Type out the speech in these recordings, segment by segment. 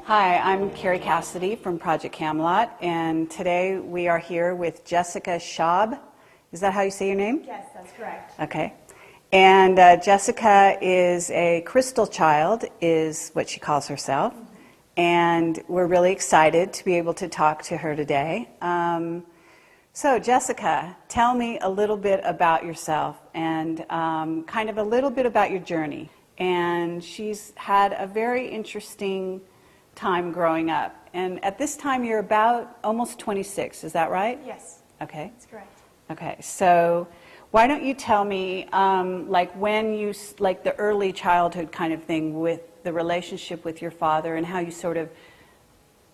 Hi, I'm Carrie Cassidy from Project Camelot, and today we are here with Jessica Schab. Is that how you say your name? Yes, that's correct. Okay. And Jessica is a crystal child, is what she calls herself. And we're really excited to be able to talk to her today. So Jessica, tell me a little bit about yourself and kind of a little bit about your journey. And she's had a very interesting time growing up. And at this time, you're about almost 26, is that right? Yes. Okay. That's correct. Okay, so why don't you tell me, like when you, like the early childhood kind of thing with the relationship with your father and how you sort of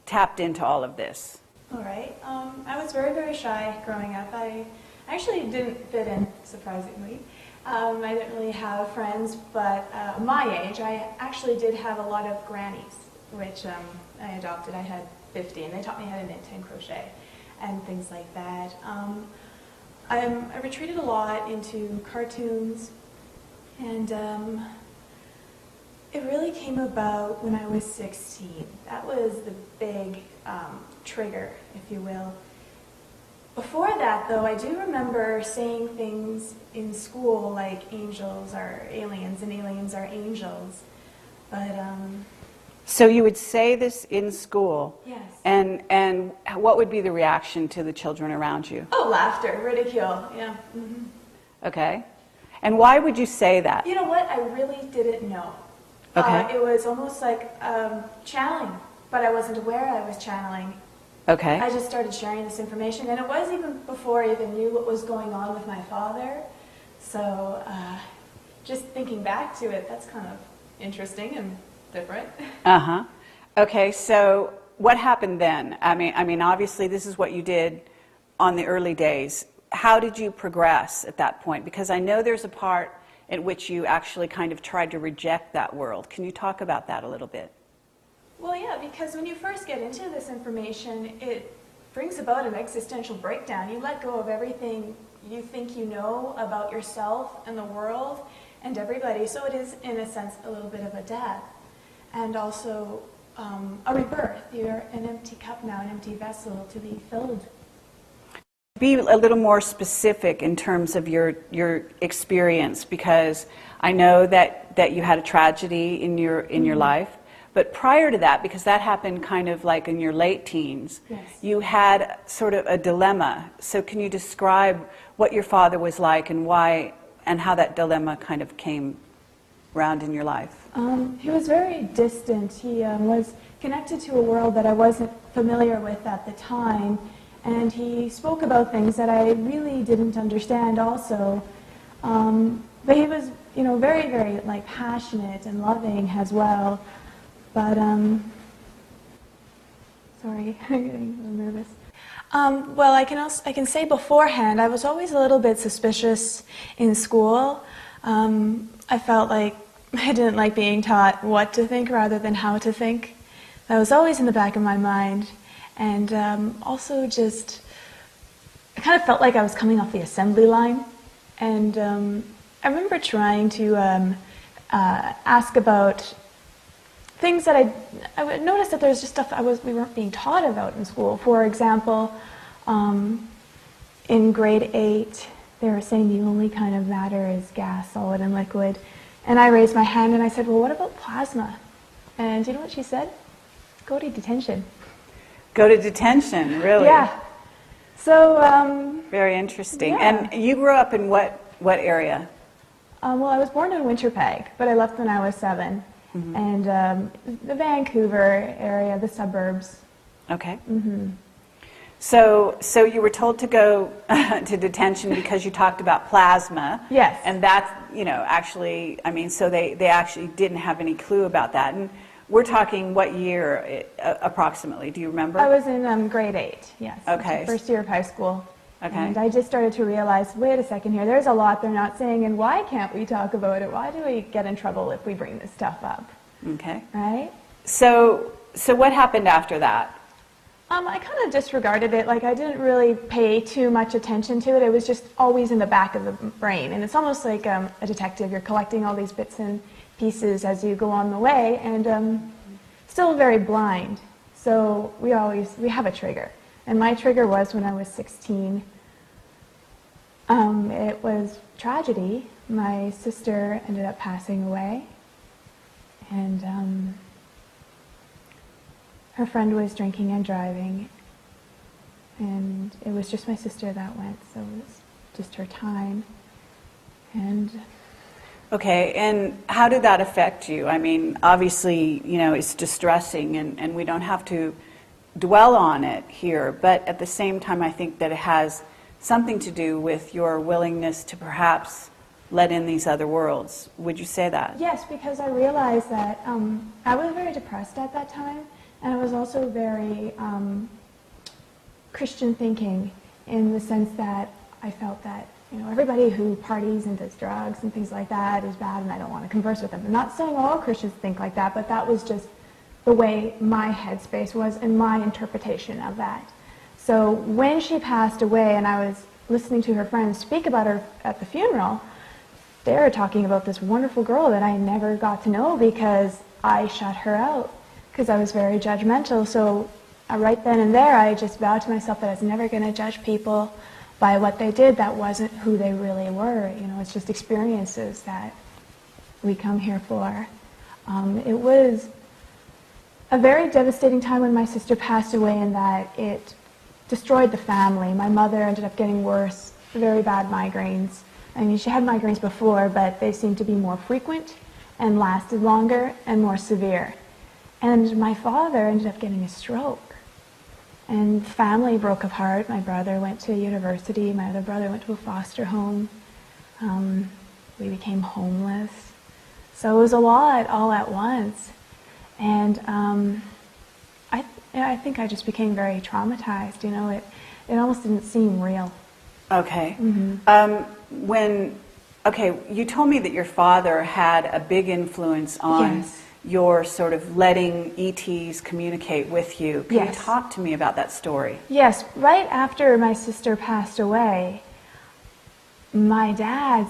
tapped into all of this. All right. I was very, very shy growing up. I actually didn't fit in, surprisingly. I didn't really have friends, but my age, I actually did have a lot of grannies, which I adopted. I had 50, and they taught me how to knit and crochet and things like that. I retreated a lot into cartoons, and it really came about when I was 16. That was the big trigger, if you will. Before that, though, I do remember saying things in school like angels are aliens and aliens are angels, but So you would say this in school? yes. And what would be the reaction to the children around you? Oh, laughter, ridicule, yeah. Mm-hmm. Okay. And why would you say that? You know what? I really didn't know. Okay. It was almost like channeling, but I wasn't aware I was channeling. Okay. I just started sharing this information, and it was even before I even knew what was going on with my father. So just thinking back to it, that's kind of interesting and different. Uh-huh. Okay, so what happened then? I mean, obviously this is what you did on the early days. How did you progress at that point? Because I know there's a part in which you actually kind of tried to reject that world. Can you talk about that a little bit? Well, yeah, because when you first get into this information, it brings about an existential breakdown. You let go of everything you think you know about yourself and the world and everybody. So it is, in a sense, a little bit of a death. And also a rebirth. You're an empty cup now, an empty vessel to be filled. Be a little more specific in terms of your experience, because I know that you had a tragedy in your life, but prior to that, because that happened kind of like in your late teens, yes. You had sort of a dilemma. So can you describe what your father was like and why, and how that dilemma kind of came around in your life? He was very distant. He was connected to a world that I wasn't familiar with at the time, and he spoke about things that I really didn't understand also. But he was, you know, very, very like passionate and loving as well. But sorry, I'm getting a little nervous. Well, I can say beforehand, I was always a little bit suspicious in school. I felt like I didn't like being taught what to think rather than how to think. That was always in the back of my mind. And also just, I kind of felt like I was coming off the assembly line. And I remember trying to ask about things that I would notice that there's just stuff we weren't being taught about in school. For example, in grade 8, they were saying the only kind of matter is gas, solid, and liquid. And I raised my hand and I said, well, what about plasma? And do you know what she said? Go to detention. Go to detention, really? Yeah. So, very interesting. Yeah. And you grew up in what area? Well, I was born in Winterpeg, but I left when I was 7. Mm-hmm. And the Vancouver area, the suburbs. Okay. Mm-hmm. So you were told to go to detention because you talked about plasma. Yes. And that's, you know, actually, I mean, so they actually didn't have any clue about that. And we're talking what year approximately? Do you remember? I was in grade 8, yes. Okay. First year of high school. Okay. And I just started to realize, wait a second here, there's a lot they're not saying, and why can't we talk about it? Why do we get in trouble if we bring this stuff up? Okay. Right? So what happened after that? I kind of disregarded it. Like, I didn't really pay too much attention to it. It was just always in the back of the brain. And it's almost like a detective. You're collecting all these bits and pieces as you go on the way, and still very blind. So we have a trigger. And my trigger was when I was 16. It was tragedy. My sister ended up passing away. And her friend was drinking and driving, and it was just my sister that went, so it was just her time. And okay, and how did that affect you? I mean, obviously, it's distressing, and we don't have to dwell on it here, but at the same time, I think that it has something to do with your willingness to perhaps let in these other worlds. Would you say that? yes, because I realized that I was very depressed at that time. And I was also very Christian thinking, in the sense that I felt that everybody who parties and does drugs and things like that is bad, and I don't want to converse with them. I'm not saying all Christians think like that, but that was just the way my headspace was and my interpretation of that. So when she passed away, and I was listening to her friends speak about her at the funeral, they were talking about this wonderful girl that I never got to know because I shut her out. Because I was very judgmental, so right then and there I just vowed to myself that I was never going to judge people by what they did. That wasn't who they really were. It's just experiences that we come here for. It was a very devastating time when my sister passed away, in that it destroyed the family. My mother ended up getting worse, very bad migraines. I mean, she had migraines before, but they seemed to be more frequent and lasted longer and more severe. And my father ended up getting a stroke. And family broke apart. My brother went to university. My other brother went to a foster home. We became homeless. So it was a lot all at once. And I think I just became very traumatized. It almost didn't seem real. Okay. Mm-hmm. You told me that your father had a big influence on Yes. your sort of letting ETs communicate with you. Can Yes. you talk to me about that story? Yes, right after my sister passed away, my dad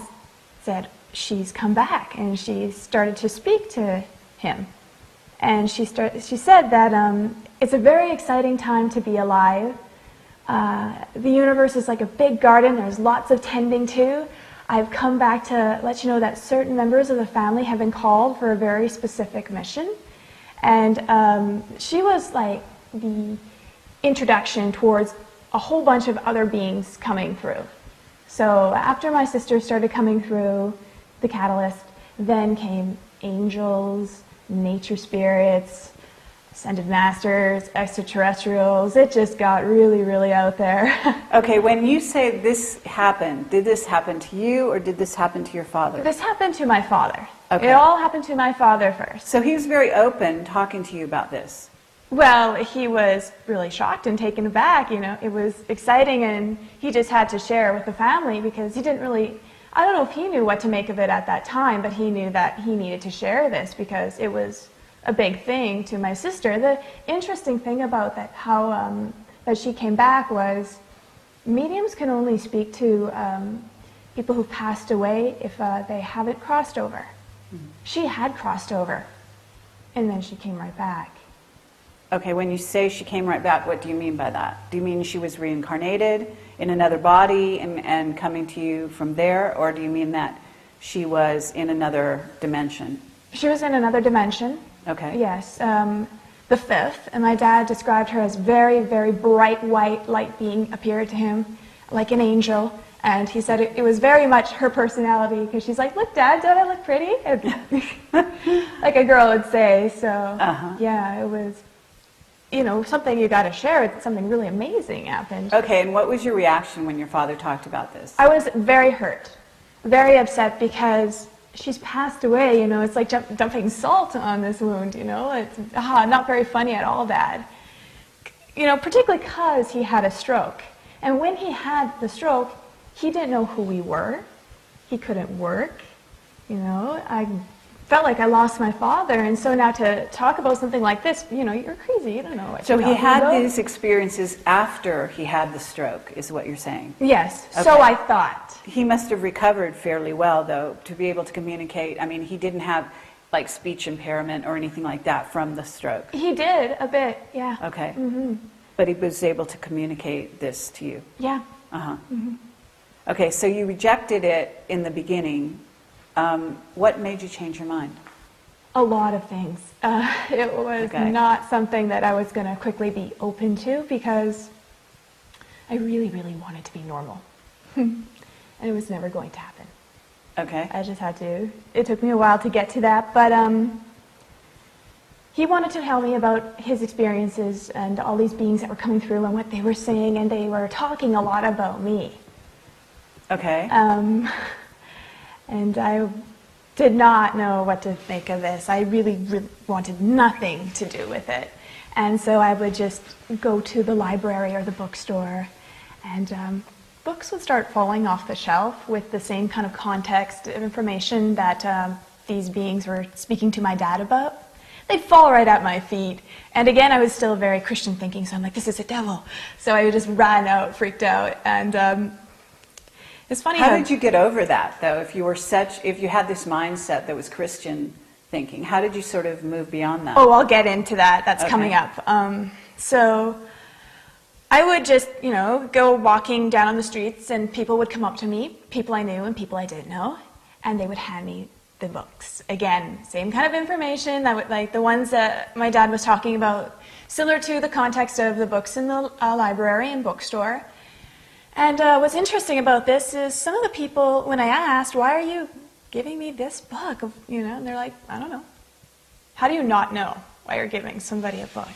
said, she's come back, and she started to speak to him. And she said that it's a very exciting time to be alive. The universe is like a big garden. There's lots of tending to. I've come back to let you know that certain members of the family have been called for a very specific mission. And she was like the introduction towards a whole bunch of other beings coming through. So after my sister started coming through, the catalyst, then came angels, nature spirits, ascended masters, extraterrestrials. It just got really, really out there. Okay, when you say this happened, did this happen to you or did this happen to your father? This happened to my father. Okay. It all happened to my father first. So he was very open talking to you about this. Well, he was really shocked and taken aback. It was exciting, and he just had to share with the family because he didn't really, I don't know if he knew what to make of it at that time, but he knew that he needed to share this because it was a big thing to my sister. The interesting thing about that, how that she came back, was mediums can only speak to people who passed away if they haven't crossed over. Mm-hmm. She had crossed over, and then she came right back. Okay, when you say she came right back, what do you mean by that? Do you mean she was reincarnated in another body and coming to you from there, or do you mean that she was in another dimension? She was in another dimension. Okay. Yes, the fifth, and my dad described her as very, very bright white light being appeared to him like an angel, and he said it was very much her personality because she's like, "Look, Dad, don't I look pretty?" Like a girl would say. So yeah, it was, something you got to share. Something really amazing happened. Okay, and what was your reaction when your father talked about this? I was very hurt, very upset, because she's passed away, it's like dumping salt on this wound, it's not very funny at all, Dad. Particularly because he had a stroke. And when he had the stroke, he didn't know who we were. He couldn't work. I felt like I lost my father. And so now to talk about something like this, you're crazy. You don't know what So you're he talking had about. these experiences after he had the stroke, is what you're saying? Yes, Okay. so I thought. He must have recovered fairly well, though, to be able to communicate. I mean, he didn't have, like, speech impairment or anything like that from the stroke. He did, a bit, yeah. Okay. Mm-hmm. But he was able to communicate this to you? Yeah. Uh-huh. Mm-hmm. Okay, so you rejected it in the beginning. What made you change your mind? A lot of things. It was not something that I was going to quickly be open to because I really, really wanted to be normal. And it was never going to happen. Okay. I just had to. It took me a while to get to that, but he wanted to tell me about his experiences and all these beings that were coming through and what they were saying, and they were talking a lot about me. Okay. And I did not know what to make of this. I really, really wanted nothing to do with it. And so I would just go to the library or the bookstore, and books would start falling off the shelf with the same kind of context of information that these beings were speaking to my dad about. They'd fall right at my feet. And again, I was still very Christian thinking, so I'm like, this is a devil. So I would just run out, freaked out, and it's funny How did you get over that, though? If you had this mindset that was Christian thinking, how did you sort of move beyond that? Oh, I'll get into that. That's Okay. coming up. So I would just, go walking down on the streets, and people would come up to me, people I knew and people I didn't know, and they would hand me the books. Again, same kind of information, that would, like the ones that my dad was talking about, similar to the context of the books in the library and bookstore. And what's interesting about this is some of the people, when I asked, why are you giving me this book? And they're like, I don't know. How do you not know why you're giving somebody a book?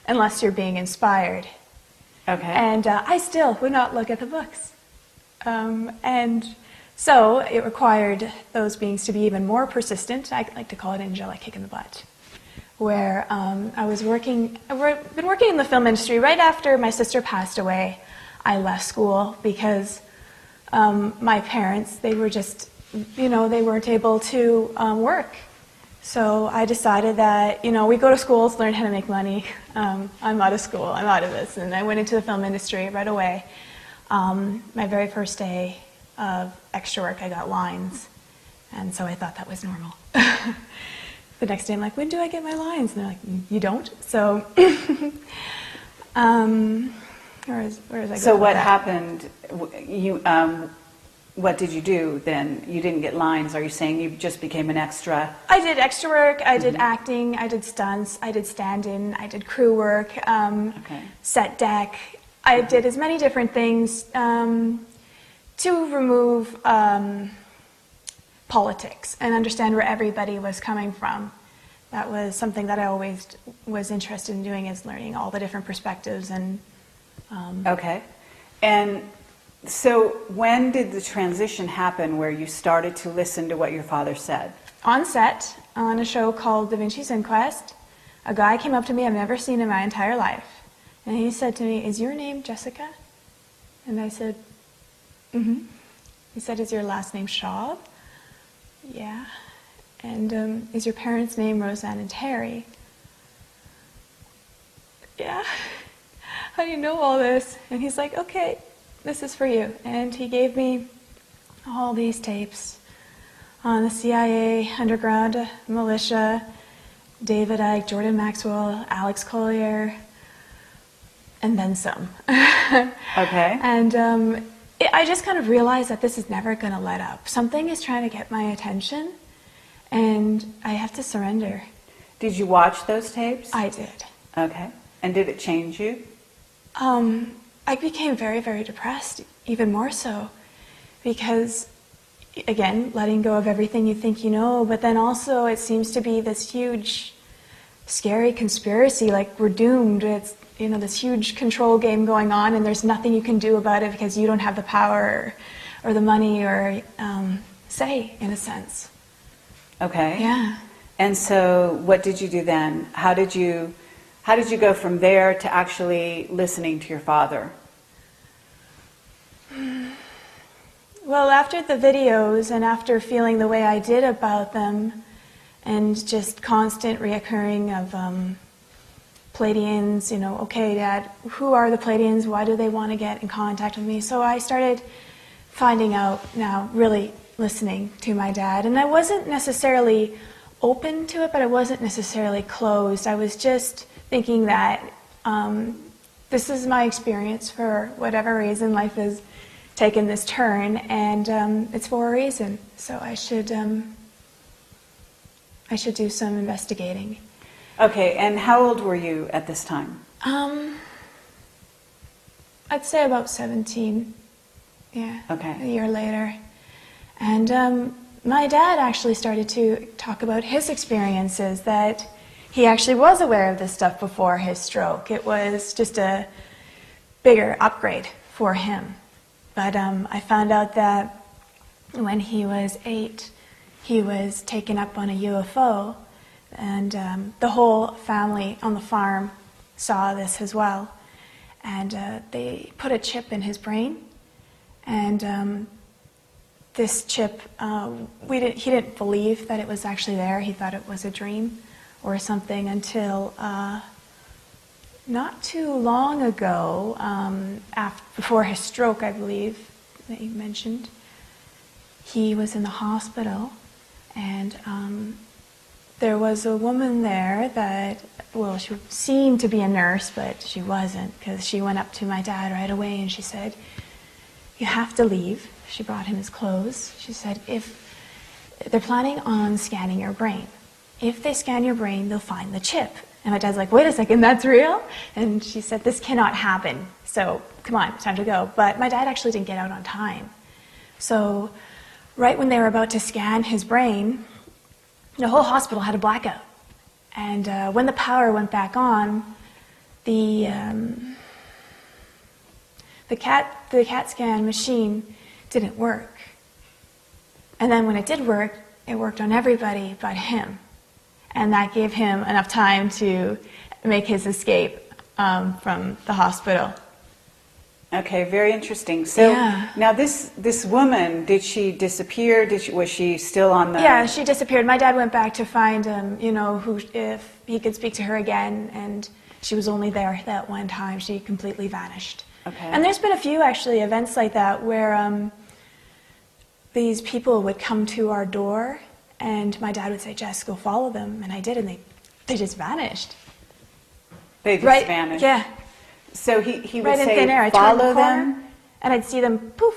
Unless you're being inspired. Okay. And I still would not look at the books. And so it required those beings to be even more persistent. I like to call it angelic kick in the butt. Where I've been working in the film industry right after my sister passed away. I left school because my parents, they were just, they weren't able to work. So I decided that, we go to school to learn how to make money. I'm out of school, I'm out of this. And I went into the film industry right away. My very first day of extra work, I got lines. And so I thought that was normal. The next day I'm like, when do I get my lines? And they're like, you don't. So, where is I going So with what that? happened? What did you do then? You didn't get lines. Are you saying you just became an extra? I did extra work, I did acting, I did stunts, I did stand-in, I did crew work, set deck. I did as many different things to remove politics and understand where everybody was coming from. That was something that I always was interested in doing, is learning all the different perspectives. And Okay. And so when did the transition happen where you started to listen to what your father said? on set, on a show called Da Vinci's Inquest, a guy came up to me I've never seen in my entire life. And he said to me, "Is your name Jessica?" And I said, "Mm-hmm." He said, "Is your last name Schab?" "Yeah." "And is your parents' name Roseanne and Terry?" "Yeah." "How do you know all this?" And he's like, "Okay, this is for you." And he gave me all these tapes on the CIA, underground militia, David Icke, Jordan Maxwell, Alex Collier, and then some. Okay. And I just kind of realized that this is never going to let up. Something is trying to get my attention, and I have to surrender. Did you watch those tapes? I did. Okay. And did it change you? I became very, very depressed, even more so, because, again, letting go of everything you think you know, but then also it seems to be this huge, scary conspiracy, like we're doomed. It's, you know, this huge control game going on, and there's nothing you can do about it because you don't have the power or the money or say, in a sense. Okay. Yeah. And so what did you do then? How did you go from there to actually listening to your father? Well, after the videos and after feeling the way I did about them and just constant reoccurring of Pleiadians, okay, Dad, who are the Pleiadians? Why do they want to get in contact with me? So I started finding out now, really listening to my dad. And I wasn't necessarily open to it, but I wasn't necessarily closed. I was just thinking that this is my experience for whatever reason. Life has taken this turn, and it's for a reason. So I should do some investigating. Okay, and how old were you at this time? I'd say about 17. Yeah. Okay. A year later. And my dad actually started to talk about his experiences, that he actually was aware of this stuff before his stroke. It was just a bigger upgrade for him. But I found out that when he was 8, he was taken up on a UFO, and the whole family on the farm saw this as well. And they put a chip in his brain, and this chip, he didn't believe that it was actually there. He thought it was a dream or something until not too long ago, before his stroke, I believe, that you mentioned. He was in the hospital, and there was a woman there that, well, she seemed to be a nurse, but she wasn't, because she went up to my dad right away and she said, "You have to leave." She brought him his clothes. She said, "If they're planning on scanning your brain, if they scan your brain, they'll find the chip." And my dad's like, "Wait a second, that's real?" And she said, "This cannot happen. So come on, it's time to go." But my dad actually didn't get out on time. So right when they were about to scan his brain, the whole hospital had a blackout. And when the power went back on, the CAT scan machine didn't work. And then when it did work, it worked on everybody but him. And that gave him enough time to make his escape from the hospital. Okay, very interesting. So Yeah. now this woman, did she disappear? Was she still on the... Yeah, she disappeared. My dad went back to find if he could speak to her again, and she was only there that one time. She completely vanished. Okay. And there's been a few actually events like that where these people would come to our door, and my dad would say, "Jess, go follow them," and I did, and they just vanished. They just vanished? Yeah. So he would Right in say, thin air. I follow turned the corner, them? and I'd see them poof.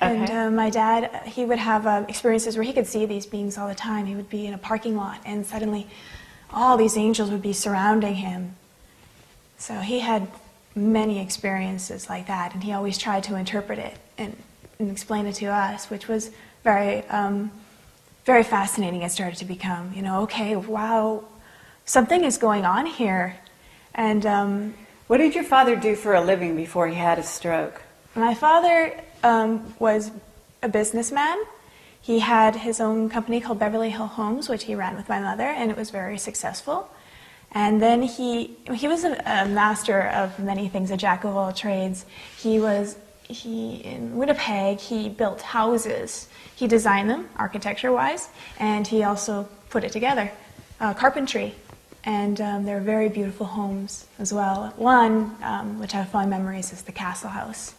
Okay. And my dad, he would have experiences where he could see these beings all the time. He would be in a parking lot, and suddenly all these angels would be surrounding him. So he had many experiences like that, and he always tried to interpret it and explain it to us, which was very, very fascinating. It started to become, okay, wow, something is going on here. And what did your father do for a living before he had a stroke? my father was a businessman. He had his own company called Beverly Hill Homes, which he ran with my mother, and it was very successful. And then he was a master of many things, a jack of all trades. In Winnipeg, he built houses. He designed them, architecture-wise, and he also put it together, carpentry. And they're very beautiful homes as well. One, which I have fond memories, is the Castle House.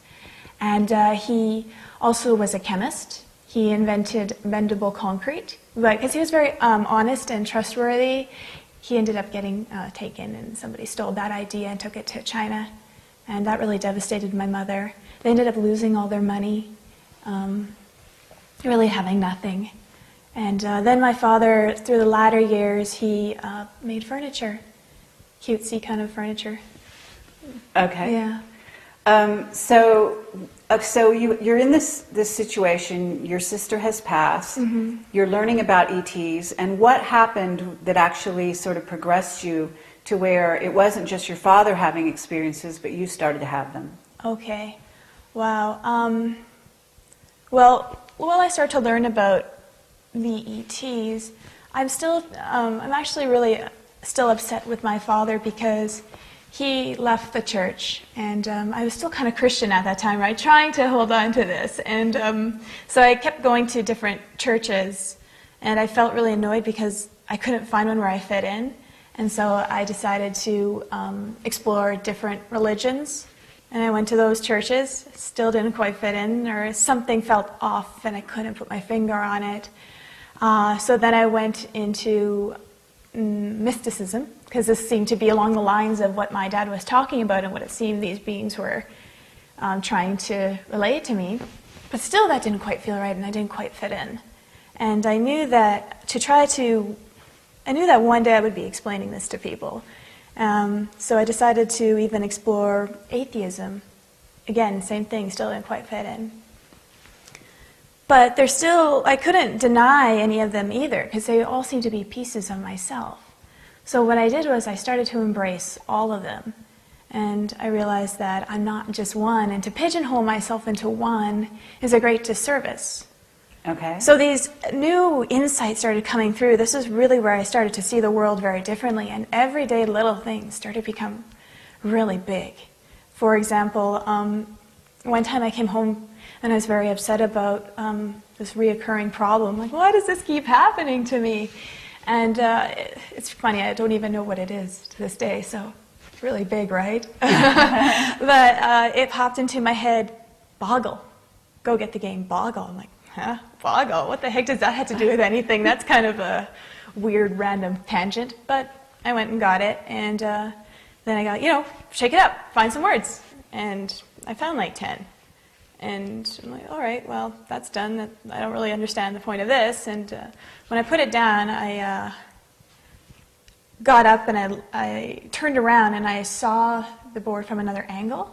And he also was a chemist. He invented bendable concrete. But because he was very honest and trustworthy, he ended up getting taken, and somebody stole that idea and took it to China. And that really devastated my mother. They ended up losing all their money, really having nothing. And then my father, through the latter years, he made furniture, cutesy kind of furniture. Okay. Yeah. So you're in this situation. Your sister has passed. Mm-hmm. You're learning about ETs, and what happened that actually sort of progressed you to where it wasn't just your father having experiences, but you started to have them? Okay. Wow. Well, I started to learn about the ETs, I'm actually really still upset with my father because he left the church, and I was still kind of Christian at that time, right? Trying to hold on to this. And so I kept going to different churches, and I felt really annoyed because I couldn't find one where I fit in. And so I decided to explore different religions. And I went to those churches, still didn't quite fit in, or something felt off and I couldn't put my finger on it. So then I went into mysticism, because this seemed to be along the lines of what my dad was talking about and what it seemed these beings were trying to relate to me. But still that didn't quite feel right and I didn't quite fit in. And I knew that one day I would be explaining this to people. So I decided to even explore atheism. Again, same thing, still didn't quite fit in. But I couldn't deny any of them either, because they all seemed to be pieces of myself. So what I did was I started to embrace all of them. And I realized that I'm not just one, and to pigeonhole myself into one is a great disservice. Okay. So these new insights started coming through. This is really where I started to see the world very differently, and everyday little things started to become really big. For example, one time I came home and I was very upset about this reoccurring problem. Like, why does this keep happening to me? And it's funny, I don't even know what it is to this day, so it's really big, right? But it popped into my head, Boggle. Go get the game Boggle. I'm like, huh? Boggle? What the heck does that have to do with anything? That's kind of a weird random tangent. But I went and got it, and then I got, shake it up, find some words. And I found like 10. And I'm like, all right, well, that's done. I don't really understand the point of this. And when I put it down, I got up and I turned around and I saw the board from another angle.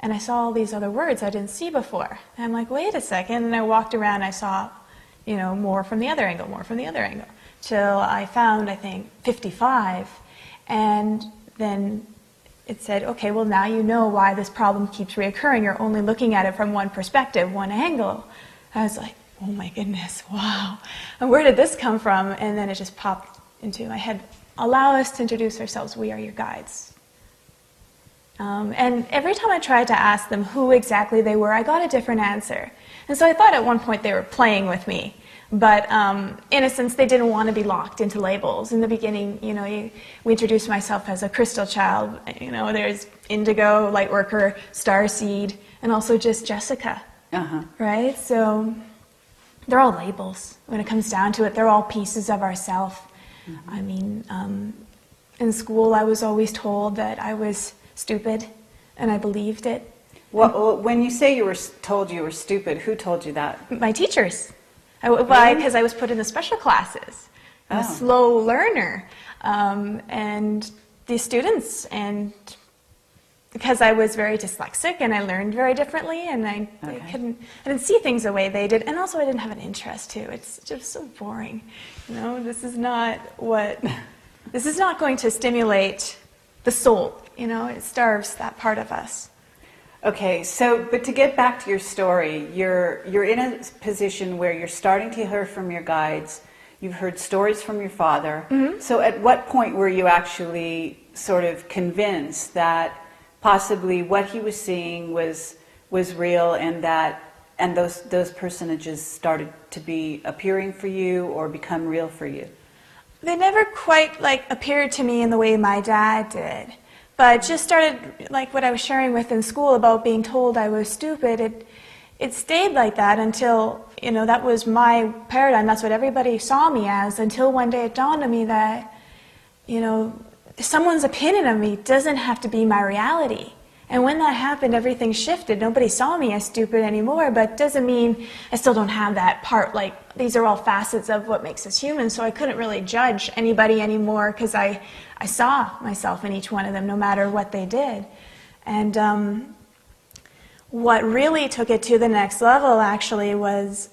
And I saw all these other words I didn't see before. And I'm like, wait a second. And I walked around and I saw, more from the other angle, more from the other angle. Till I found, I think, 55. And then it said, okay, well, now you know why this problem keeps reoccurring. You're only looking at it from one perspective, one angle. I was like, oh my goodness, wow. And where did this come from? And then it just popped into my head. Allow us to introduce ourselves. We are your guides. And every time I tried to ask them who exactly they were, I got a different answer. And so I thought at one point they were playing with me. But in a sense, they didn't want to be locked into labels. In the beginning, we introduced myself as a crystal child. There's indigo, light worker, starseed, and also just Jessica. Right? So they're all labels. When it comes down to it, they're all pieces of ourself. I mean, in school, I was always told that I was stupid, and I believed it. Well, when you say you were told you were stupid, who told you that? My teachers. Because I was put in the special classes. I'm a slow learner. And the students, and because I was very dyslexic and I learned very differently, and I didn't see things the way they did, and also I didn't have an interest to. It's just so boring. This is not going to stimulate the soul. It starves that part of us. Okay, but to get back to your story, you're in a position where you're starting to hear from your guides. You've heard stories from your father. Mm-hmm. So at what point were you actually sort of convinced that possibly what he was seeing was real, and those personages started to be appearing for you or become real for you? They never quite appeared to me in the way my dad did. But just started, like what I was sharing with in school about being told I was stupid, it stayed like that until, that was my paradigm. That's what everybody saw me as, until one day it dawned on me that, someone's opinion of me doesn't have to be my reality. And when that happened, everything shifted. Nobody saw me as stupid anymore, but doesn't mean I still don't have that part. These are all facets of what makes us human, so I couldn't really judge anybody anymore because I saw myself in each one of them, no matter what they did. And what really took it to the next level, actually, was,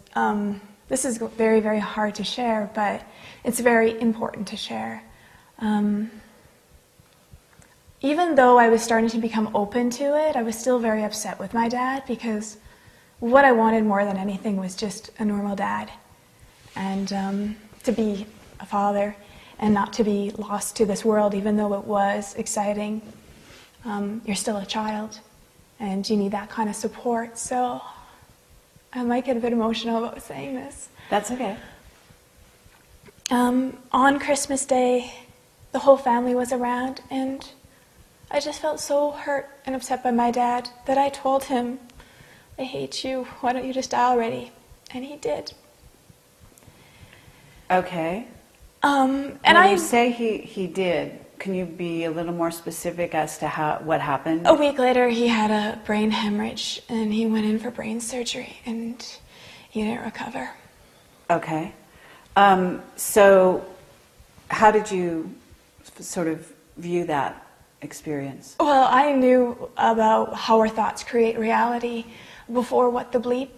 this is very, very hard to share, but it's very important to share. Even though I was starting to become open to it, I was still very upset with my dad, because what I wanted more than anything was just a normal dad. and to be a father and not to be lost to this world, even though it was exciting. You're still a child, and you need that kind of support. So I might get a bit emotional about saying this. That's okay. On Christmas Day, the whole family was around, and I just felt so hurt and upset by my dad that I told him, "I hate you, why don't you just die already?" And he did. Okay. And when you say he did, can you be a little more specific as to what happened? A week later, he had a brain hemorrhage, and he went in for brain surgery, and he didn't recover. Okay. So how did you sort of view that experience? Well, I knew about how our thoughts create reality before What the Bleep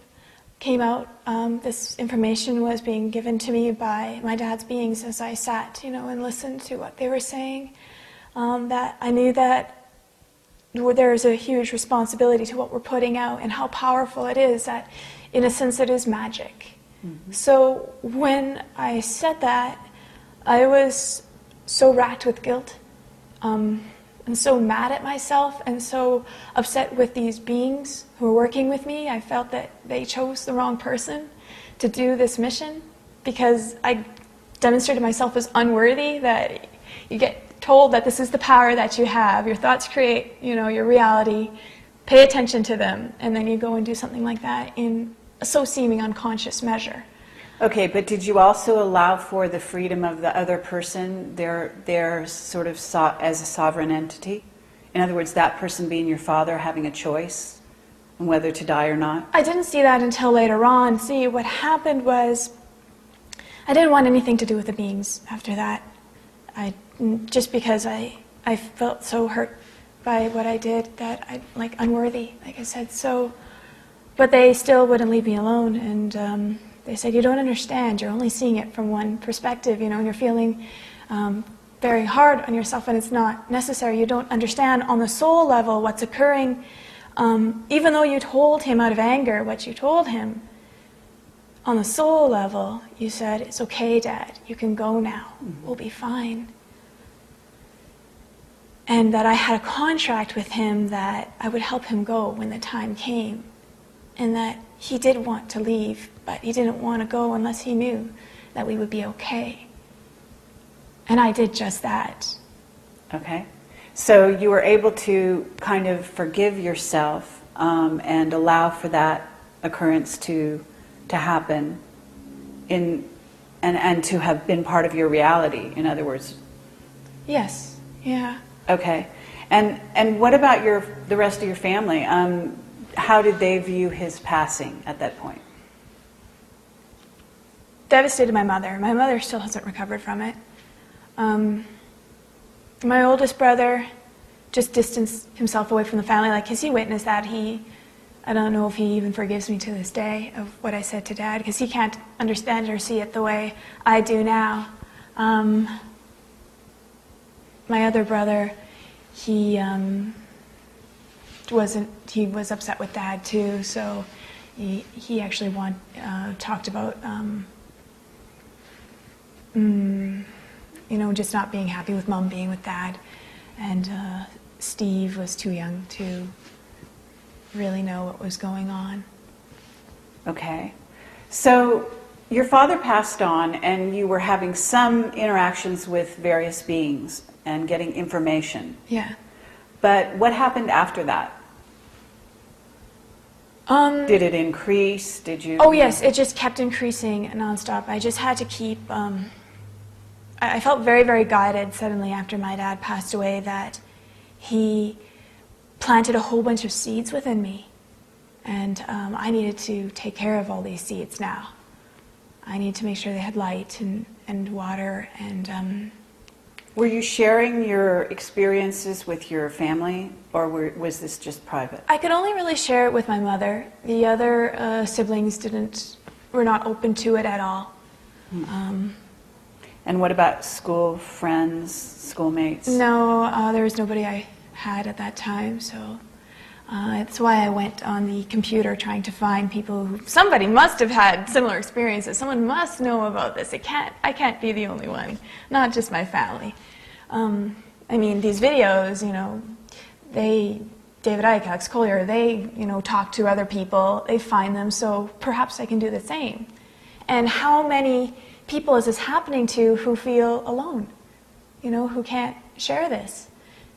came out. This information was being given to me by my dad's beings as I sat, and listened to what they were saying. That I knew that there's a huge responsibility to what we're putting out and how powerful it is, that in a sense it is magic. Mm-hmm. So when I said that, I was so racked with guilt, and so mad at myself, and so upset with these beings who were working with me. I felt that they chose the wrong person to do this mission, because I demonstrated myself as unworthy, that you get told that this is the power that you have. Your thoughts create, your reality. Pay attention to them, and then you go and do something like that in a so seeming unconscious measure. Okay, but did you also allow for the freedom of the other person, their sort of as a sovereign entity? In other words, that person being your father, having a choice on whether to die or not? I didn't see that until later on. See, what happened was I didn't want anything to do with the beings after that. Just because I felt so hurt by what I did, that unworthy, like I said. So, but they still wouldn't leave me alone, and they said, "You don't understand. You're only seeing it from one perspective, and you're feeling very hard on yourself, and it's not necessary. You don't understand on the soul level what's occurring. Even though you told him out of anger what you told him, on the soul level, you said, 'It's okay, Dad. You can go now. Mm-hmm. We'll be fine.' And that I had a contract with him that I would help him go when the time came, and that he did want to leave, but he didn't want to go unless he knew that we would be okay. And I did just that." Okay. So you were able to kind of forgive yourself and allow for that occurrence to happen and to have been part of your reality, in other words. Yes. Yeah. Okay. And what about the rest of your family? How did they view his passing at that point? Devastated my mother. My mother still hasn't recovered from it. My oldest brother just distanced himself away from the family. Because he witnessed that, I don't know if he even forgives me to this day of what I said to Dad, because he can't understand or see it the way I do now. My other brother, he was upset with Dad too, so he actually talked about just not being happy with Mom being with Dad, and Steve was too young to really know what was going on. Okay, so your father passed on, and you were having some interactions with various beings and getting information. Yeah. But what happened after that? Did it increase? Did you? Oh yes, it just kept increasing nonstop. I just had to keep. I felt very, very guided suddenly after my dad passed away, that he planted a whole bunch of seeds within me, and I needed to take care of all these seeds now. I needed to make sure they had light and water and. Were you sharing your experiences with your family, or was this just private? I could only really share it with my mother. The other siblings were not open to it at all. And what about school friends, schoolmates? No, there was nobody I had at that time, so That's why I went on the computer trying to find people who, somebody must have had similar experiences. Someone must know about this. I can't be the only one, not just my family. I mean, these videos, you know, David Icke, Alex Collier, they, you know, talk to other people, they find them, so perhaps I can do the same. And how many people is this happening to who feel alone, you know, who can't share this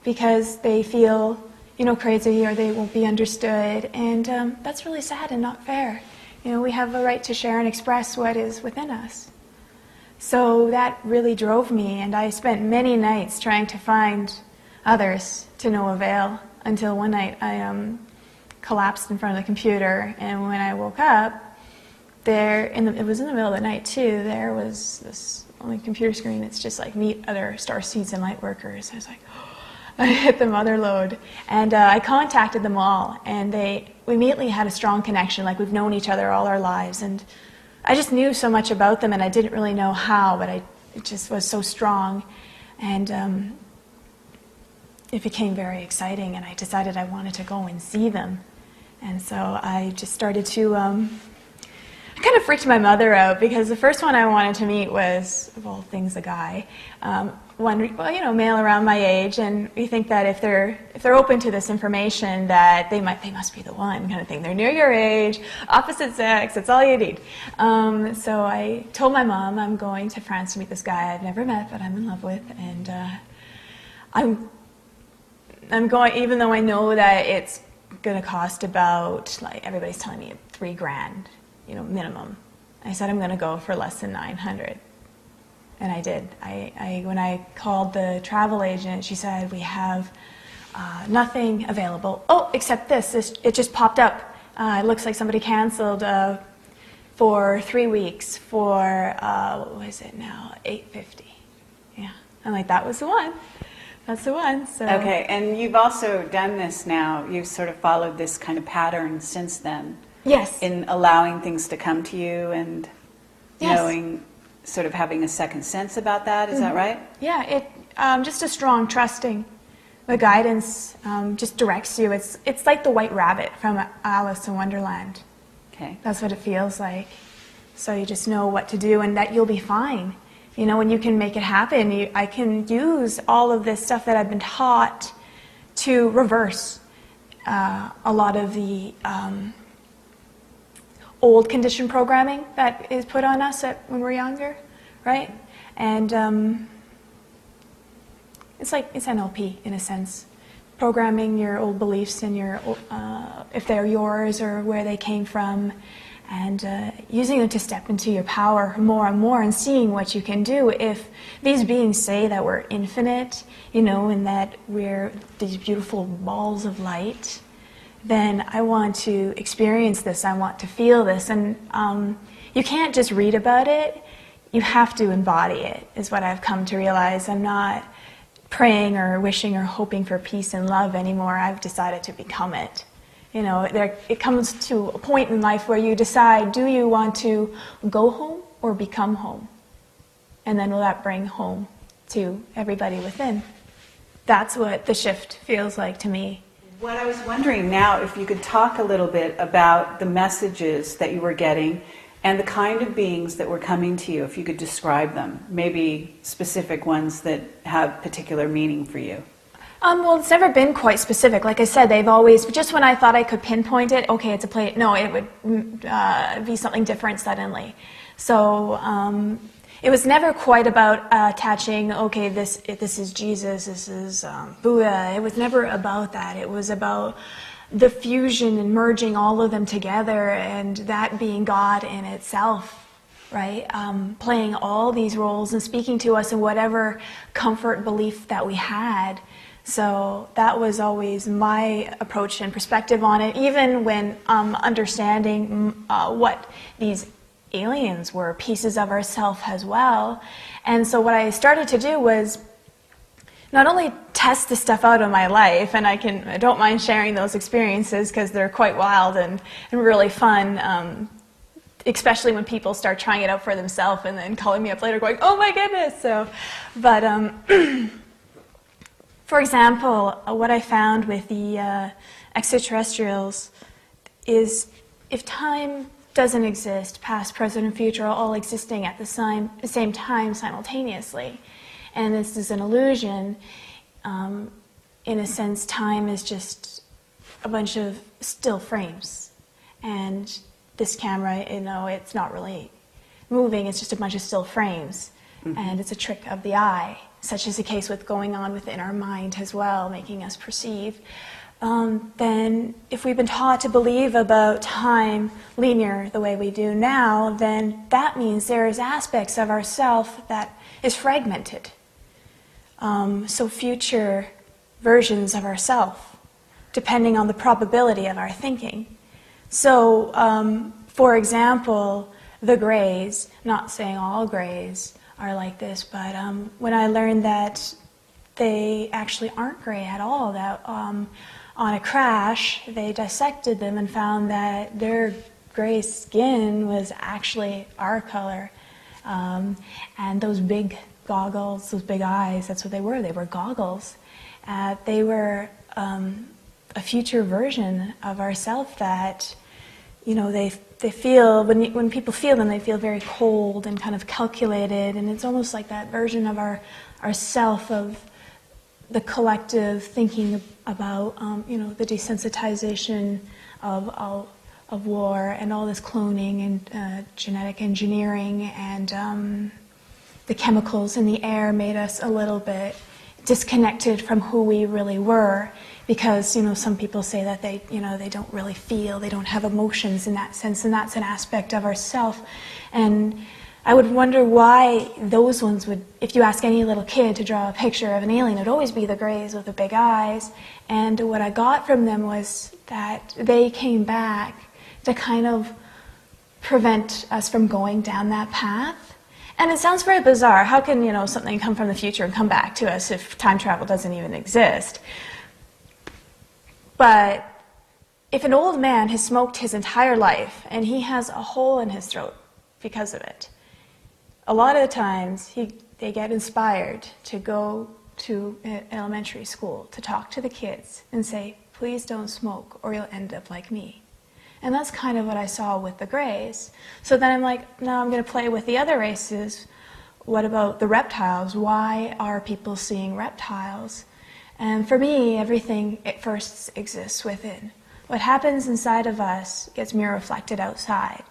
because they feel, you know, crazy or they won't be understood, and that's really sad and not fair. You know, we have a right to share and express what is within us. So that really drove me, and I spent many nights trying to find others to no avail until one night I collapsed in front of the computer, and when I woke up, it was in the middle of the night too, there was this on the computer screen, it's just like meet other star seeds and light workers. I was like, I hit the mother lode, and I contacted them all, and we immediately had a strong connection, like we've known each other all our lives, and I just knew so much about them, and I didn't really know how, but it just was so strong, and it became very exciting, and I decided I wanted to go and see them, and so I just started to, I kind of freaked my mother out, because the first one I wanted to meet was, of all things, a guy. One, well, you know, male around my age, and we think that if they're open to this information, that they must be the one kind of thing. They're near your age, opposite sex, that's all you need. So I told my mom I'm going to France to meet this guy I've never met, but I'm in love with, and I'm going, even though I know that it's going to cost about, like everybody's telling me, $3,000, you know, minimum. I said I'm going to go for less than 900. And I did. When I called the travel agent, she said, we have nothing available. Oh, except this. It just popped up. It looks like somebody canceled for 3 weeks for, what was it now, $850. Yeah. I'm like, that was the one. That's the one. So. Okay, and you've also done this now. You've sort of followed this kind of pattern since then. Yes. In allowing things to come to you and yes. knowing, sort of having a second sense about that. Is that right? Yeah, just a strong trusting. The guidance just directs you. It's like the white rabbit from Alice in Wonderland. Okay. That's what it feels like. So you just know what to do and that you'll be fine. You know, when you can make it happen, I can use all of this stuff that I've been taught to reverse a lot of the old conditioned programming that is put on us when we're younger, right? And it's NLP in a sense, programming your old beliefs and your if they're yours or where they came from, and using them to step into your power more and more, and seeing what you can do. If these beings say that we're infinite, you know, and that we're these beautiful balls of light, then I want to experience this, I want to feel this, and you can't just read about it, you have to embody it, is what I've come to realize. I'm not praying or wishing or hoping for peace and love anymore, I've decided to become it. You know, it comes to a point in life where you decide, do you want to go home or become home? And then will that bring home to everybody within? That's what the shift feels like to me. What I was wondering now, if you could talk a little bit about the messages that you were getting and the kind of beings that were coming to you, if you could describe them, maybe specific ones that have particular meaning for you. Well, it's never been quite specific. Like I said, they've always, just when I thought I could pinpoint it, okay, it's a play, no, it would be something different suddenly. So it was never quite about attaching, okay, this is Jesus, this is Buddha. It was never about that. It was about the fusion and merging all of them together, and that being God in itself, right? Playing all these roles and speaking to us in whatever comfort belief that we had. So that was always my approach and perspective on it, even when understanding what these aliens were, pieces of ourself as well. And so what I started to do was not only test the stuff out of my life, and I don't mind sharing those experiences because they're quite wild and really fun, especially when people start trying it out for themselves and then calling me up later going, oh my goodness. So, but For example, what I found with the extraterrestrials is if time doesn't exist, past, present, and future are all existing at the same time simultaneously, and this is an illusion, in a sense, time is just a bunch of still frames. And this camera, it's not really moving, it's just a bunch of still frames. Mm-hmm. And it's a trick of the eye. Such is the case with going on within our mind as well, making us perceive. Then if we've been taught to believe about time linear the way we do now, then that means there is aspects of ourself that is fragmented. So future versions of ourself, depending on the probability of our thinking. So, for example, the Greys, not saying all Greys are like this, but when I learned that they actually aren't gray at all, that on a crash they dissected them and found that their gray skin was actually our color, and those big goggles, those big eyes, that's what they were goggles. They were a future version of ourselves that, they feel, when people feel them, they feel very cold and kind of calculated, and it's almost like that version of our self, of the collective thinking about, the desensitization of war and all this cloning and genetic engineering and the chemicals in the air made us a little bit disconnected from who we really were, because some people say that they don't really feel, they don't have emotions in that sense, and that's an aspect of ourself. And I would wonder why those ones would, if you ask any little kid to draw a picture of an alien, it'd always be the Greys with the big eyes. And what I got from them was that they came back to kind of prevent us from going down that path. And it sounds very bizarre. How can, something come from the future and come back to us if time travel doesn't even exist? But if an old man has smoked his entire life and he has a hole in his throat because of it, a lot of the times they get inspired to go to an elementary school to talk to the kids and say, please don't smoke or you'll end up like me. And that's kind of what I saw with the Greys. So then I'm like, now I'm going to play with the other races. What about the reptiles? Why are people seeing reptiles? And for me, everything at first exists within. What happens inside of us gets mirror reflected outside.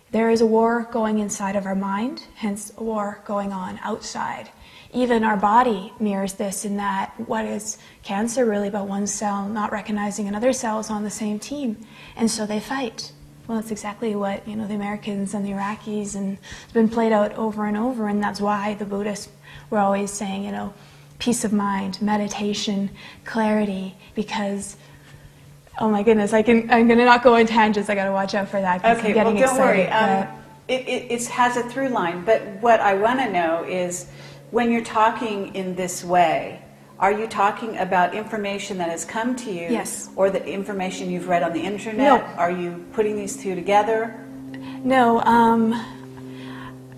There is a war going inside of our mind, hence a war going on outside. Even our body mirrors this in that what is cancer really but one cell not recognizing another cell is on the same team, and so they fight. Well, that's exactly what the Americans and the Iraqis, and it's been played out over and over, and that's why the Buddhists were always saying, peace of mind, meditation, clarity, because oh my goodness, I'm going to not go on tangents. I got to watch out for that. Okay, I'm getting well, don't worry. excited, It has a through line, but what I want to know is, when you're talking in this way, are you talking about information that has come to you? Yes. Or the information you've read on the internet? No. Are you putting these two together? No,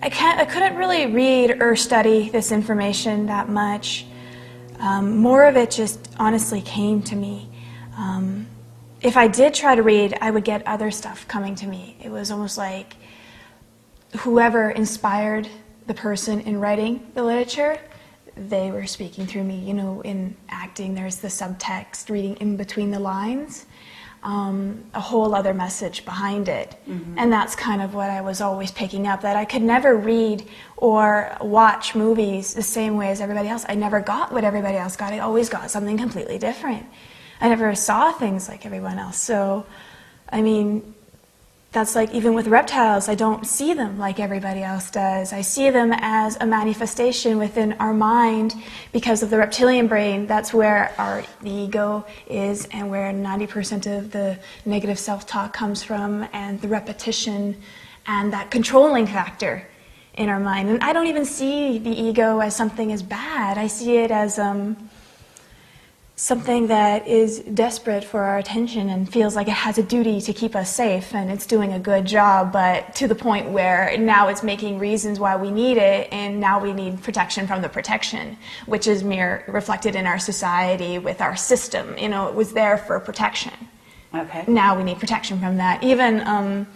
I couldn't really read or study this information that much. More of it just honestly came to me. If I did try to read, I would get other stuff coming to me. It was almost like whoever inspired the person in writing the literature, they were speaking through me. In acting, there's the subtext, reading in between the lines, a whole other message behind it. Mm-hmm. And that's kind of what I was always picking up, that I could never read or watch movies the same way as everybody else. I never got what everybody else got. I always got something completely different. I never saw things like everyone else. So, that's like even with reptiles, I don't see them like everybody else does. I see them as a manifestation within our mind because of the reptilian brain. That's where the ego is and where 90% of the negative self-talk comes from, and the repetition and that controlling factor in our mind. And I don't even see the ego as something as bad. I see it as something that is desperate for our attention and feels like it has a duty to keep us safe, and it's doing a good job, but to the point where now it's making reasons why we need it, and now we need protection from the protection, which is reflected in our society with our system. You know, it was there for protection. Okay. Now we need protection from that. Even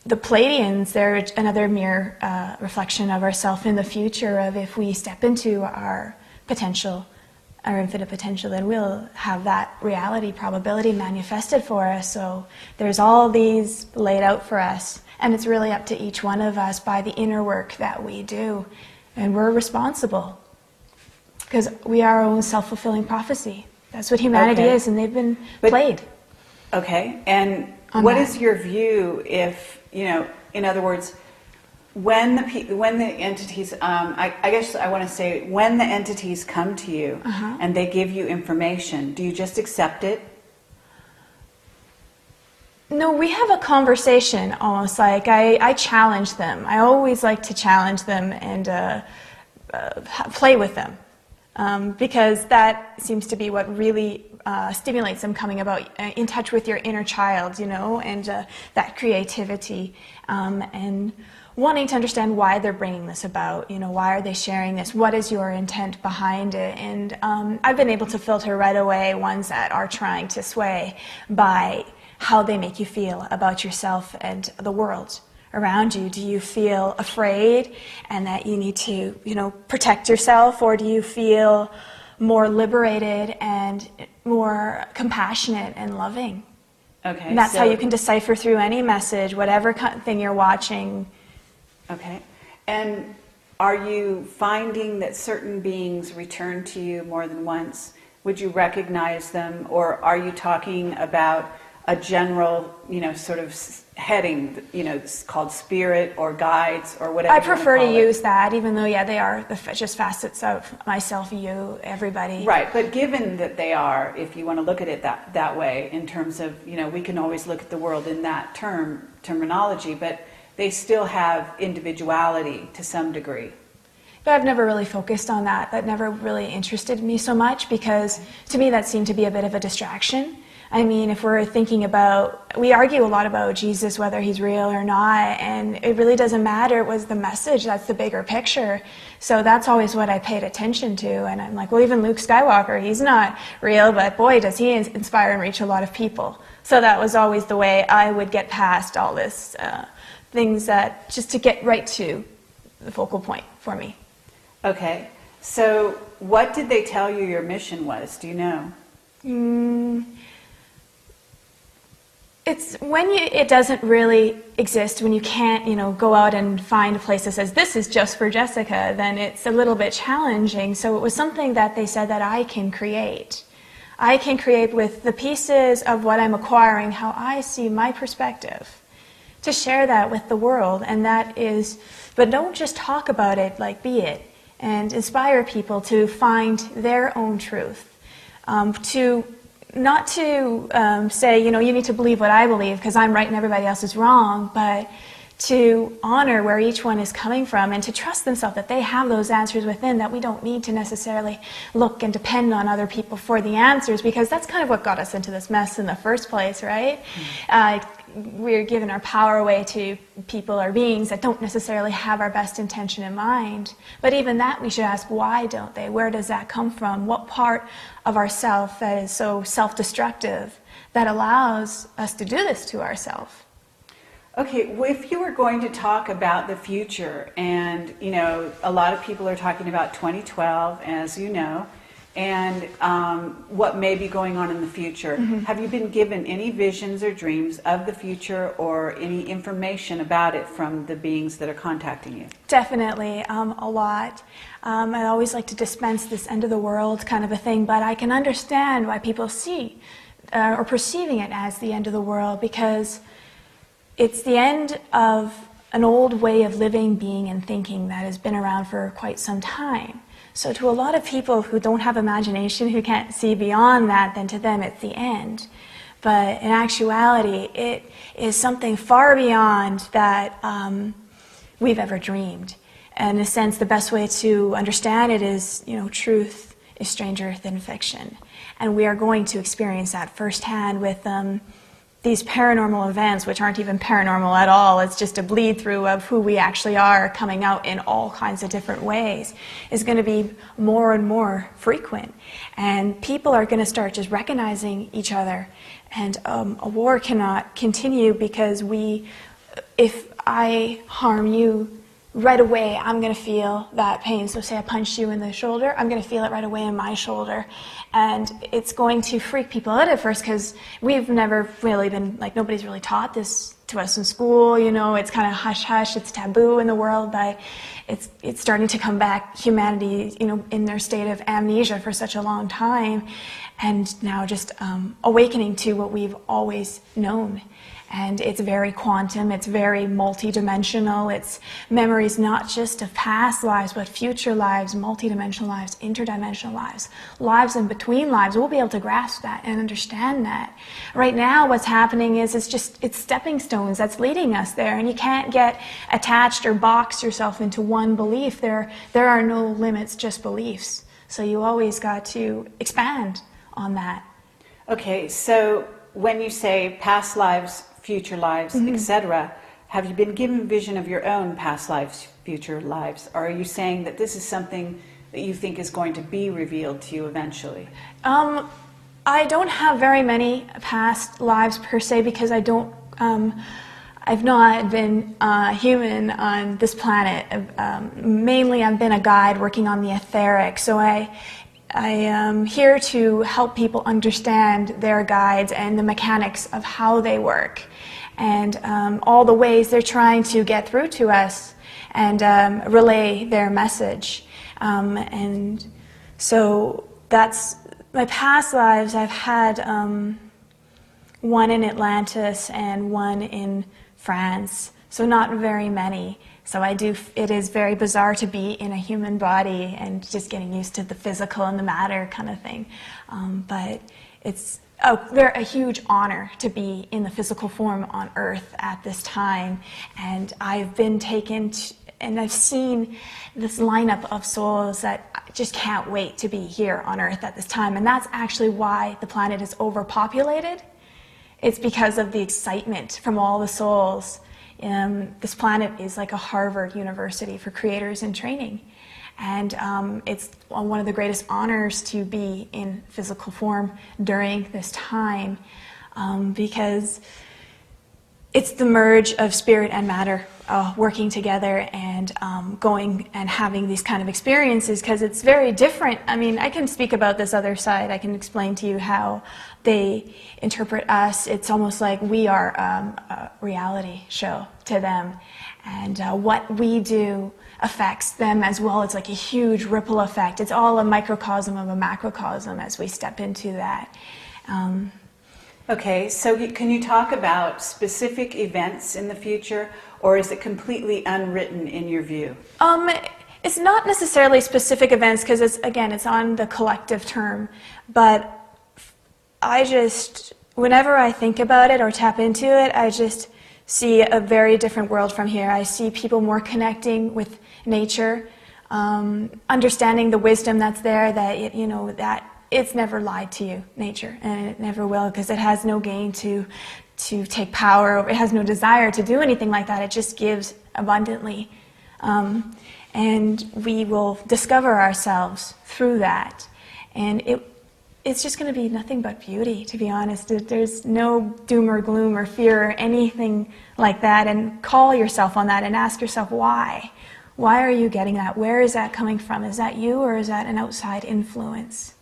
the Pleiadians, they're another mere reflection of ourself in the future, of if we step into our potential, our infinite potential, then we'll have that reality probability manifested for us. So there's all these laid out for us, and it's really up to each one of us by the inner work that we do. And we're responsible, because we are our own self-fulfilling prophecy. That's what humanity is, and they've been played. Okay, and what is your view if, you know, in other words, when the entities, I guess I want to say, when the entities come to you and they give you information, do you just accept it? No, we have a conversation, almost like I challenge them. I always like to challenge them and play with them, because that seems to be what really stimulates them, coming about in touch with your inner child, you know, and that creativity, and wanting to understand why they're bringing this about. You know, why are they sharing this? What is your intent behind it? And I've been able to filter right away ones that are trying to sway by how they make you feel about yourself and the world around you. Do you feel afraid and that you need to, you know, protect yourself, or do you feel more liberated and more compassionate and loving? Okay. And that's how you can decipher through any message, whatever thing you're watching. Okay. And are you finding that certain beings return to you more than once? Would you recognize them, or are you talking about a general, you know, sort of heading, you know, called spirit or guides or whatever? I prefer to use that, even though, yeah, they are just facets of myself, you, everybody. Right, but given that they are, if you want to look at it that way, in terms of, you know, we can always look at the world in that terminology, but they still have individuality to some degree. But I've never really focused on that. That never really interested me so much, because to me that seemed to be a bit of a distraction. I mean, if we're thinking about, we argue a lot about Jesus, whether he's real or not, and it really doesn't matter. It was the message, that's the bigger picture. So that's always what I paid attention to. And I'm like, well, even Luke Skywalker, he's not real, but boy, does he inspire and reach a lot of people. So that was always the way I would get past all this things, that just to get right to the focal point for me. Okay. So what did they tell you your mission was? Do you know? It's when it doesn't really exist, when you can't, you know, go out and find a place that says, this is just for Jessica, then it's a little bit challenging. So it was something that they said that I can create. I can create with the pieces of what I'm acquiring, how I see my perspective, to share that with the world. And that is, but don't just talk about it, like, be it, and inspire people to find their own truth, not to say, you know, you need to believe what I believe because I'm right and everybody else is wrong, but to honor where each one is coming from and to trust themselves that they have those answers within, that we don't need to necessarily look and depend on other people for the answers, because that's kind of what got us into this mess in the first place, right? We're giving our power away to people or beings that don't necessarily have our best intention in mind. But even that, we should ask, why don't they? Where does that come from? What part of ourself that is so self-destructive that allows us to do this to ourselves? Okay, well, if you were going to talk about the future, and, you know, a lot of people are talking about 2012, as you know, and what may be going on in the future. Have you been given any visions or dreams of the future, or any information about it from the beings that are contacting you? Definitely, a lot. I always like to dispense this end of the world kind of a thing, but I can understand why people see or perceiving it as the end of the world, because it's the end of an old way of living, being, and thinking that has been around for quite some time. So to a lot of people who don't have imagination, who can't see beyond that, then to them it's the end. But in actuality, it is something far beyond that we've ever dreamed. And in a sense, the best way to understand it is, you know, truth is stranger than fiction. And we are going to experience that firsthand with these paranormal events, which aren't even paranormal at all. It's just a bleed through of who we actually are coming out in all kinds of different ways, is going to be more and more frequent. And people are going to start just recognizing each other. And a war cannot continue because if I harm you, right away I'm going to feel that pain. So say I punch you in the shoulder, I'm going to feel it right away in my shoulder. And it's going to freak people out at first because we've never really been, like, nobody's really taught this to us in school, you know, it's kind of hush-hush, it's taboo in the world, but it's starting to come back, humanity, you know, in their state of amnesia for such a long time, and now just awakening to what we've always known. And it's very quantum, it's very multidimensional, it's memories not just of past lives, but future lives, multidimensional lives, interdimensional lives, lives in between lives. We'll be able to grasp that and understand that. Right now what's happening is it's stepping stones that's leading us there, and you can't get attached or box yourself into one belief. There are no limits, just beliefs. So you always got to expand on that. Okay, so when you say past lives, future lives, etc., have you been given vision of your own past lives, future lives? Or are you saying that this is something that you think is going to be revealed to you eventually? I don't have very many past lives per se, because I've not been human on this planet. Mainly I've been a guide working on the etheric, so I am here to help people understand their guides and the mechanics of how they work, and all the ways they're trying to get through to us and relay their message. And so that's my past lives. I've had one in Atlantis and one in France, so not very many. So it is very bizarre to be in a human body and just getting used to the physical and the matter kind of thing. But it's a huge honor to be in the physical form on Earth at this time. And I've been taken and I've seen this lineup of souls that I just can't wait to be here on Earth at this time. And that's actually why the planet is overpopulated. It's because of the excitement from all the souls. This planet is like a Harvard University for creators in training. And it's one of the greatest honors to be in physical form during this time, because it's the merge of spirit and matter working together and going and having these kind of experiences, because it's very different. I mean, I can speak about this other side. I can explain to you how they interpret us. It's almost like we are a reality show to them, and what we do affects them as well. It's like a huge ripple effect. It's all a microcosm of a macrocosm as we step into that. Okay, so can you talk about specific events in the future, or is it completely unwritten in your view? It's not necessarily specific events, because it's on the collective term, but whenever I think about it or tap into it, I just see a very different world from here. I see people more connecting with nature, understanding the wisdom that's there, that it's never lied to you, nature, and it never will, because it has no gain to take power over. It has no desire to do anything like that. It just gives abundantly, and we will discover ourselves through that, and it's just going to be nothing but beauty, to be honest. There's no doom or gloom or fear or anything like that, and call yourself on that and ask yourself why. Why are you getting that? Where is that coming from? Is that you, or is that an outside influence?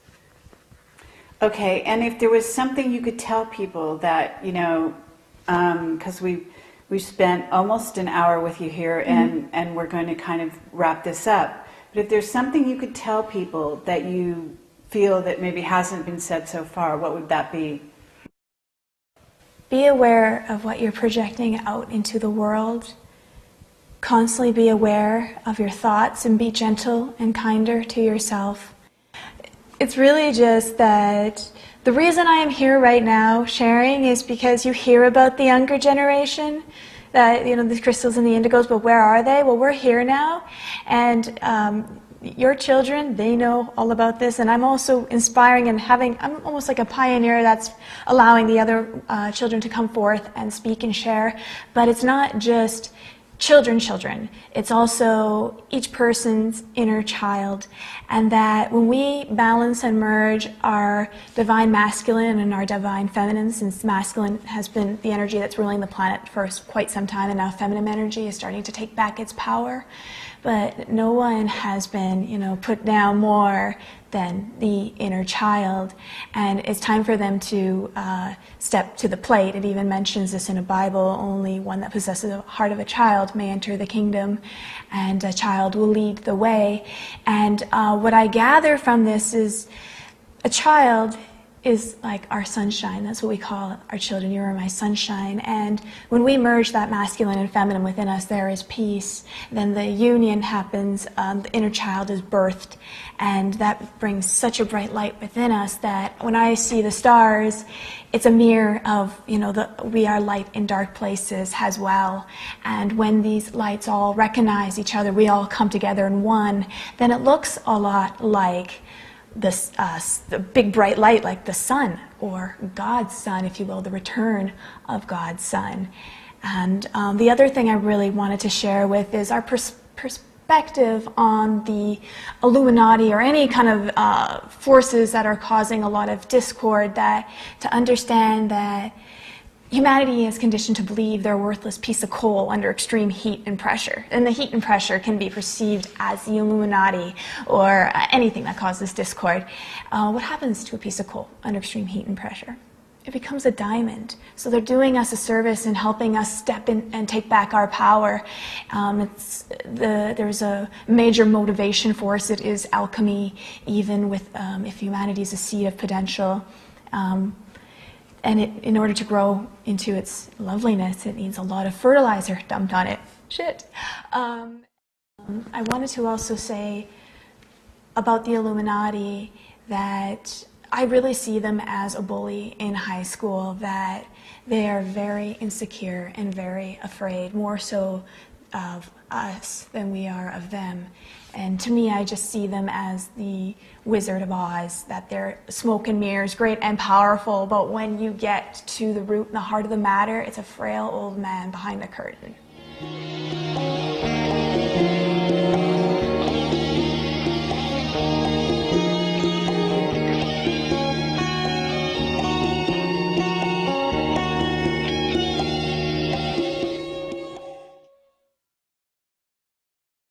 Okay, and if there was something you could tell people that, because we've spent almost an hour with you here, and we're going to kind of wrap this up, but if there's something you could tell people that you feel that maybe hasn't been said so far, what would that be? Be aware of what you're projecting out into the world. Constantly be aware of your thoughts and be gentle and kinder to yourself. It's really just that the reason I am here right now sharing is because you hear about the younger generation, that, the crystals and the indigos, but where are they? Well, we're here now, and your children, they know all about this, and I'm also inspiring and I'm almost like a pioneer that's allowing the other children to come forth and speak and share. But it's not just children. It's also each person's inner child, and that when we balance and merge our divine masculine and our divine feminine, since masculine has been the energy that's ruling the planet for quite some time, and now feminine energy is starting to take back its power. But no one has been, put down more than the inner child, and it's time for them to step to the plate. It even mentions this in the Bible: only one that possesses the heart of a child may enter the kingdom, and a child will lead the way. And what I gather from this is a child is like our sunshine. That's what we call our children. You are my sunshine. And when we merge that masculine and feminine within us, there is peace. Then the union happens. The inner child is birthed, and that brings such a bright light within us that when I see the stars, it's a mirror of, we are light in dark places as well. And when these lights all recognize each other, we all come together in one, then it looks a lot like the big bright light, like the sun, or God's sun, if you will, the return of God's sun. And the other thing I really wanted to share with is our perspective on the Illuminati or any kind of forces that are causing a lot of discord, that to understand that humanity is conditioned to believe they're a worthless piece of coal under extreme heat and pressure. And the heat and pressure can be perceived as the Illuminati or anything that causes discord. What happens to a piece of coal under extreme heat and pressure? It becomes a diamond. So they're doing us a service and helping us step in and take back our power. There's a major motivation force. It is alchemy, even with if humanity is a seed of potential. And in order to grow into its loveliness, it needs a lot of fertilizer dumped on it. I wanted to also say about the Illuminati that I really see them as a bully in high school, that they are very insecure and very afraid, more so of us than we are of them. And to me, I just see them as the Wizard of Oz, that they're smoke and mirrors, great and powerful, but when you get to the root and the heart of the matter, it's a frail old man behind a curtain.